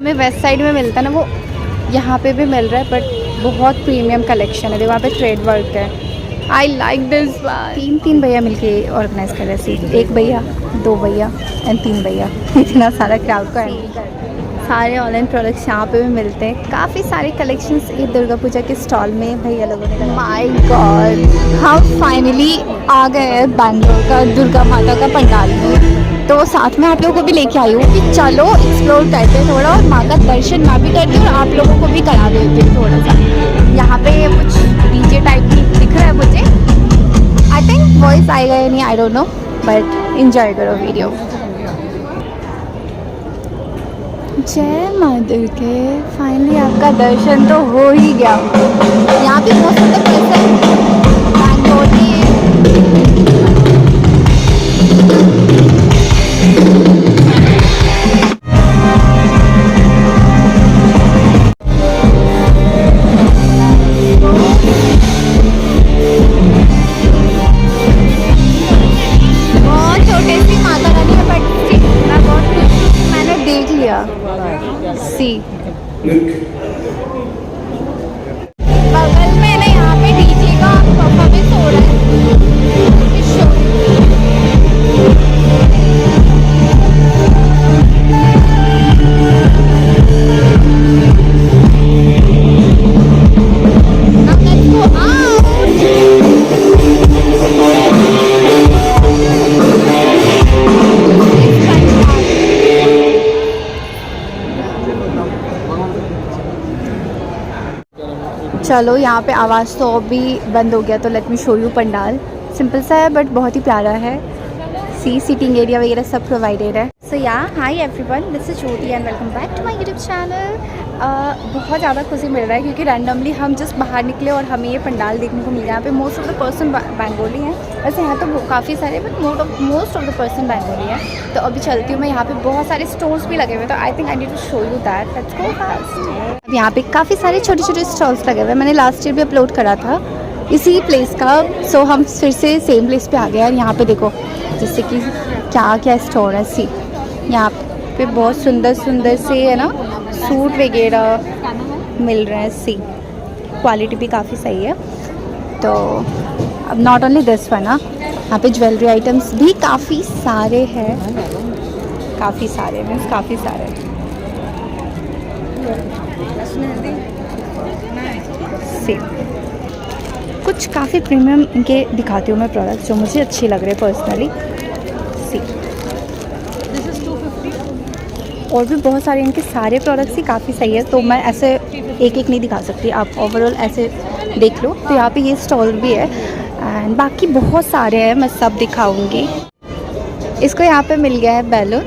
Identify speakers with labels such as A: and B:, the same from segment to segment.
A: में west side में मिलता है ना, वो यहाँ पे भी मिल रहा है, बट बहुत प्रीमियम कलेक्शन है। वहाँ पे ट्रेड वर्क है। I like this one. तीन भैया मिलके ऑर्गेनाइज कर रहे थे। एक भैया, दो भैया एंड तीन भैया। इतना सारा क्राउड को हैंडल कर रहे हैं। सारे ऑनलाइन प्रोडक्ट्स यहाँ पे भी मिलते हैं। काफ़ी सारे कलेक्शंस ये दुर्गा पूजा के स्टॉल में भैया लोगों ने। माय गॉड, हम फाइनली आ गए हैं बैंगलोर का दुर्गा माता का पंडाल में। तो साथ में आप लोगों को भी लेके आई हूँ कि चलो एक्सप्लोर करते हैं थोड़ा, और माँ का दर्शन मैं भी करती हूँ और आप लोगों को भी करा देती हूँ थोड़ा सा। यहाँ पे कुछ डीजे टाइप की दिख रहा है मुझे। आई थिंक वॉइस आएगा या नहीं, I don't know, but enjoy करो वीडियो। जय माँ दुर्गे। फाइनली आपका दर्शन तो हो ही गया। यहाँ पे most of the person Bangalore में है। बहुत छोटे सी माता रानी है, बट मैं बहुत खुश हूँ, मैंने देख लिया। सी बगल में ना यहाँ पे डीजे का परफॉर्मेंस हो रहा है। Show Now let's go out. चलो यहाँ पे आवाज़ तो अभी बंद हो गया, तो let me show you pandal. Simple सा है बट बहुत ही प्यारा है। सी सीटिंग एरिया वगैरह सब प्रोवाइडेड है। So yeah hi everyone, this is Jyoti and welcome back to my YouTube channel. बहुत ज़्यादा खुशी मिल रहा है क्योंकि रैंडमली हम जस्ट बाहर निकले और हमें ये पंडाल देखने को मिला। यहाँ पे most of the person Bengali हैं। वैसे यहाँ तो काफ़ी सारे, but most of the person Bengali हैं। तो अभी चलती हूँ मैं। यहाँ पे बहुत सारे स्टोर्स भी लगे हुए हैं, तो I think I need to show you that. Let's go fast. अब यहाँ पे काफ़ी सारे छोटे छोटे स्टॉल्स लगे हुए हैं। मैंने लास्ट ईयर भी अपलोड करा था इसी प्लेस का। सो हम फिर से सेम प्लेस पे आ गए। और यहाँ पे देखो जैसे कि क्या क्या स्टोर है। सी यहाँ पे बहुत सुंदर सुंदर से है ना सूट वगैरह मिल रहे हैं। सी क्वालिटी भी काफ़ी सही है। तो अब नॉट ओनली दिस वन ना, यहाँ पे ज्वेलरी आइटम्स भी काफ़ी सारे हैं। काफ़ी सारे मीन्स काफ़ी सारे। सी कुछ काफ़ी प्रीमियम इनके दिखाती हूँ मैं प्रोडक्ट्स जो मुझे अच्छे लग रहे हैं पर्सनली। सी और भी बहुत सारे इनके सारे प्रोडक्ट्स ही काफ़ी सही है, तो मैं ऐसे एक एक नहीं दिखा सकती, आप ओवरऑल ऐसे देख लो। तो यहाँ पे ये स्टॉल भी है एंड बाकी बहुत सारे हैं, मैं सब दिखाऊंगी। इसको यहाँ पे मिल गया है बैलून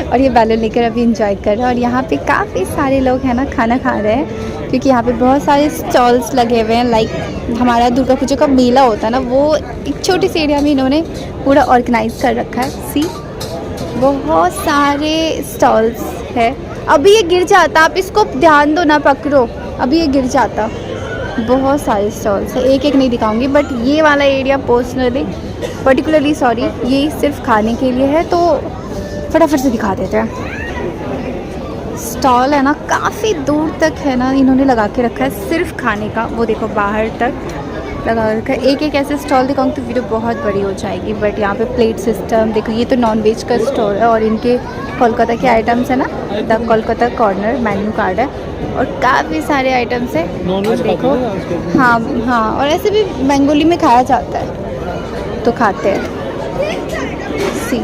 A: और ये बैलून लेकर अभी इंजॉय कर रहा है। और यहाँ पे काफ़ी सारे लोग हैं ना खाना खा रहे हैं, क्योंकि यहाँ पे बहुत सारे स्टॉल्स लगे हुए हैं। लाइक हमारा दुर्गा पूजा का मेला होता है ना, वो एक छोटी सी एरिया में इन्होंने पूरा ऑर्गेनाइज कर रखा है। सी बहुत सारे स्टॉल्स है। अभी ये गिर जाता, आप इसको ध्यान दो ना, पकड़ो, अभी ये गिर जाता। बहुत सारे स्टॉल्स है, एक एक नहीं दिखाऊंगी, बट ये वाला एरिया पर्टिकुलरली सॉरी, ये सिर्फ खाने के लिए है, तो फटाफट से दिखा देते हैं। स्टॉल है ना काफ़ी दूर तक है ना, इन्होंने लगा के रखा है सिर्फ खाने का। वो देखो बाहर तक लगा रखा है। एक एक ऐसे स्टॉल दिखाऊंगी तो वीडियो बहुत बड़ी हो जाएगी। बट यहाँ पे प्लेट सिस्टम देखो, ये तो नॉन वेज का स्टोर है और इनके कोलकाता के आइटम्स है ना, the Kolkata corner menu card है और काफ़ी सारे आइटम्स है। और देखो हाँ हाँ, और ऐसे भी बंगाली में खाया जाता है तो खाते हैं। सी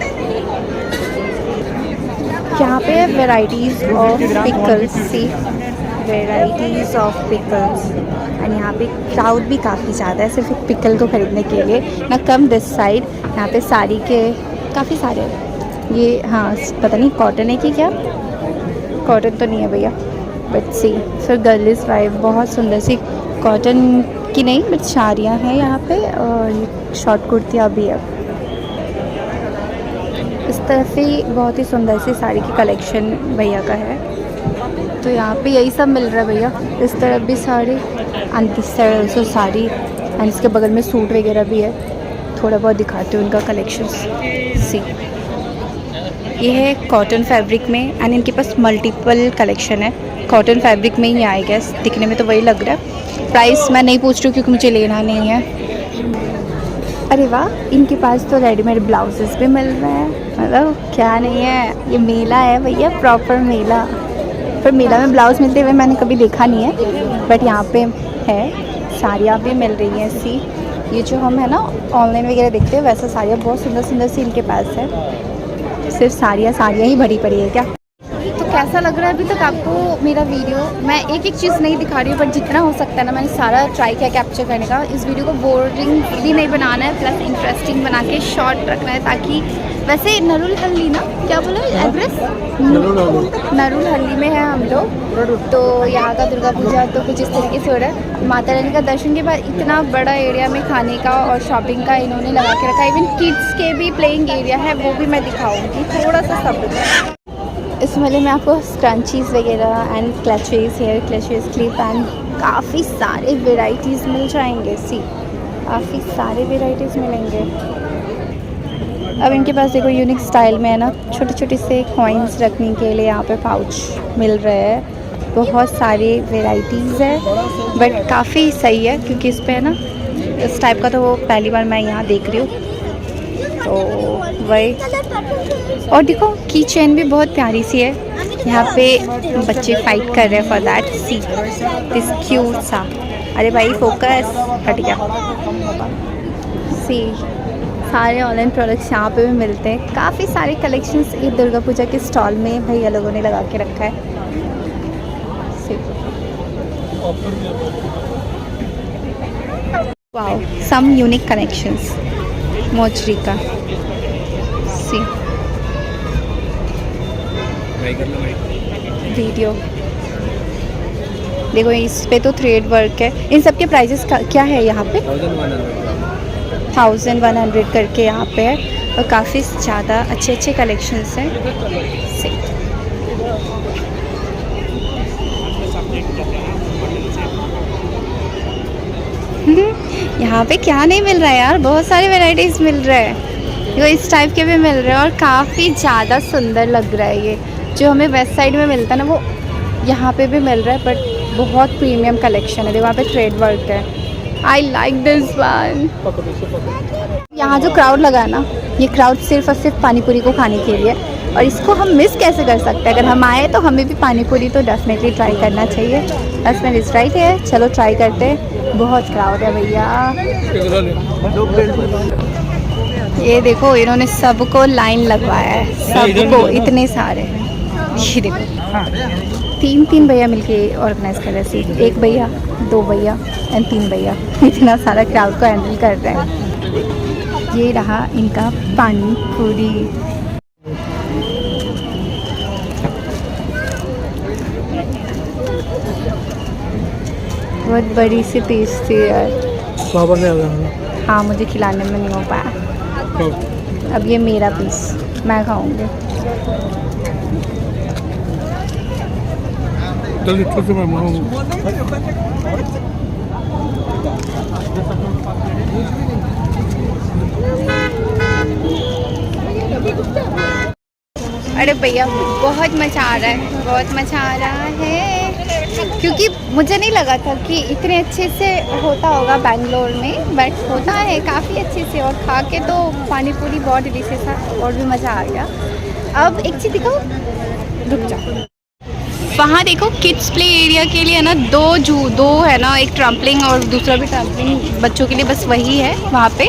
A: यहाँ पे varieties of pickles. See varieties of pickles and यहाँ पे क्राउड भी काफ़ी ज़्यादा है सिर्फ पिकल को ख़रीदने के लिए ना। कम दिस साइड यहाँ पे साड़ी के काफ़ी सारे, ये हाँ पता नहीं कॉटन है कि क्या, कॉटन तो नहीं है भैया, बट सी फिर गर्लिश वाइफ बहुत सुंदर सी कॉटन की नहीं बट साड़ियाँ हैं यहाँ पे, और शॉर्ट कुर्तियाँ भी है। इस तरफ ही बहुत ही सुंदर सी साड़ी की कलेक्शन भैया का है, तो यहाँ पे यही सब मिल रहा है भैया। इस तरफ भी sari and this side also sari and इसके बगल में सूट वगैरह भी है। थोड़ा बहुत दिखाती हूँ उनका कलेक्शन। सी ये है कॉटन फैब्रिक में एंड इनके पास मल्टीपल कलेक्शन है। कॉटन फैब्रिक में ही आई गेस, दिखने में तो वही लग रहा है। प्राइस मैं नहीं पूछ रही हूँ क्योंकि मुझे लेना नहीं है। अरे वाह, इनके पास तो रेडीमेड ब्लाउजेस भी मिल रहे हैं, मतलब क्या नहीं है। ये मेला है भैया, प्रॉपर मेला। पर मेला में ब्लाउज मिलते हुए मैंने कभी देखा नहीं है, बट यहाँ पे है। साड़ियाँ भी मिल रही हैं सी। ये जो हम है ना ऑनलाइन वगैरह देखते हैं वैसा साड़ियाँ बहुत सुंदर सुंदर सी इनके पास है। सिर्फ साड़ियाँ ही भरी पड़ी है क्या? तो कैसा लग रहा है अभी तक आपको मेरा वीडियो? मैं एक एक चीज़ नहीं दिखा रही हूँ, बट जितना हो सकता है ना मैंने सारा ट्राई किया कैप्चर करने का। इस वीडियो को बोरिंग भी नहीं बनाना है, प्लस इंटरेस्टिंग बना के शॉर्ट रखना है, ताकि वैसे नरुल हल्ली ना, क्या बोला एड्रेस? नरुल हल्ली में है हम लोग। तो यहाँ का दुर्गा पूजा तो कुछ इस तरीके से हो रहा है। माता रानी का दर्शन के बाद इतना बड़ा एरिया में खाने का और शॉपिंग का इन्होंने लगा के रखा है। इवन किड्स के भी प्लेइंग एरिया है, वो भी मैं दिखाऊंगी। थोड़ा सा सब्र है। इस मेले में आपको स्क्रंचीज़ वगैरह and clutches, hair clutches, clip and काफ़ी सारे वेराइटीज़ मिल जाएंगे। सी काफ़ी सारे वेराइटीज़ मिलेंगे। अब इनके पास देखो यूनिक स्टाइल में है ना, छोटे छोटे से कॉइन्स रखने के लिए यहाँ पे पाउच मिल रहे हैं। बहुत सारी वेराइटीज़ है, बट काफ़ी सही है क्योंकि इस पे है ना इस टाइप का तो वो पहली बार मैं यहाँ देख रही हूँ, तो वही। और देखो की चेन भी बहुत प्यारी सी है। यहाँ पे बच्चे फाइट कर रहे हैं for that. See this cute सा। अरे भाई फोकस हट गया। सी सारे ऑनलाइन प्रोडक्ट्स यहाँ पे भी मिलते हैं। काफ़ी सारे कलेक्शंस ये दुर्गा पूजा के स्टॉल में भैया लोगों ने लगा के रखा है। Wow, some unique collections. मोचरी का सी वीडियो देखो, इस पे तो थ्रेड वर्क है। इन सब के प्राइजेस क्या है यहाँ पे? 1100 करके यहाँ पे है, और काफ़ी ज़्यादा अच्छे अच्छे कलेक्शंस हैं। यहाँ पे क्या नहीं मिल रहा है यार, बहुत सारे वैरायटीज़ मिल रहे हैं। देखो इस टाइप के भी मिल रहे हैं और काफ़ी ज़्यादा सुंदर लग रहा है। ये जो हमें वेस्ट साइड में मिलता है ना, वो यहाँ पे भी मिल रहा है, बट बहुत प्रीमियम कलेक्शन है। देखो वहाँ पे थ्रेड वर्क है। I like this one. यहाँ जो क्राउड लगा है ना, ये क्राउड सिर्फ और सिर्फ पानीपुरी को खाने के लिए, और इसको हम मिस कैसे कर सकते हैं? अगर हम आए तो हमें भी पानीपुरी तो डेफिनेटली ट्राई करना चाहिए। बस मैं इस राइट है, चलो ट्राई करते हैं। बहुत क्राउड है भैया। ये देखो इन्होंने सबको लाइन लगवाया है, सबको, इतने सारे। ये देखो 3 भैया मिलके ऑर्गेनाइज कर रहे थे। 1 भैया, 2 भैया एंड 3 भैया, इतना सारा क्राउड को हैंडल कर रहे हैं। ये रहा इनका पानी पूरी। बहुत बड़ी सी पीस थी यार। हाँ मुझे खिलाने में नहीं हो पाया। अब ये मेरा पीस मैं खाऊंगी। अरे भैया बहुत मज़ा आ रहा है, बहुत मज़ा आ रहा है, क्योंकि मुझे नहीं लगा था कि इतने अच्छे से होता होगा बेंगलोर में, बट होता है काफ़ी अच्छे से। और खा के तो पानी पूरी बहुत डिलीशियस था, और भी मज़ा आ गया। अब एक चीज़ दिखाओ, रुक जाओ। वहाँ देखो किड्स प्ले एरिया के लिए है ना, दो है ना, एक ट्रम्पलिंग और दूसरा भी ट्रम्पलिंग बच्चों के लिए, बस वही है वहाँ पे।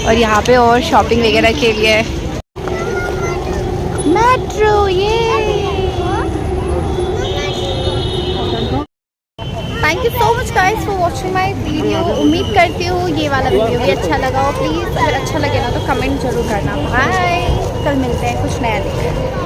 A: और यहाँ पे और शॉपिंग वगैरह के लिए मेट्रो। ये thank you so much guys for watching my video. उम्मीद करती हूँ ये वाला वीडियो भी अच्छा लगा हो। प्लीज़ अगर अच्छा लगे ना तो कमेंट जरूर करना। बाय, कल मिलते हैं कुछ नया लेकर।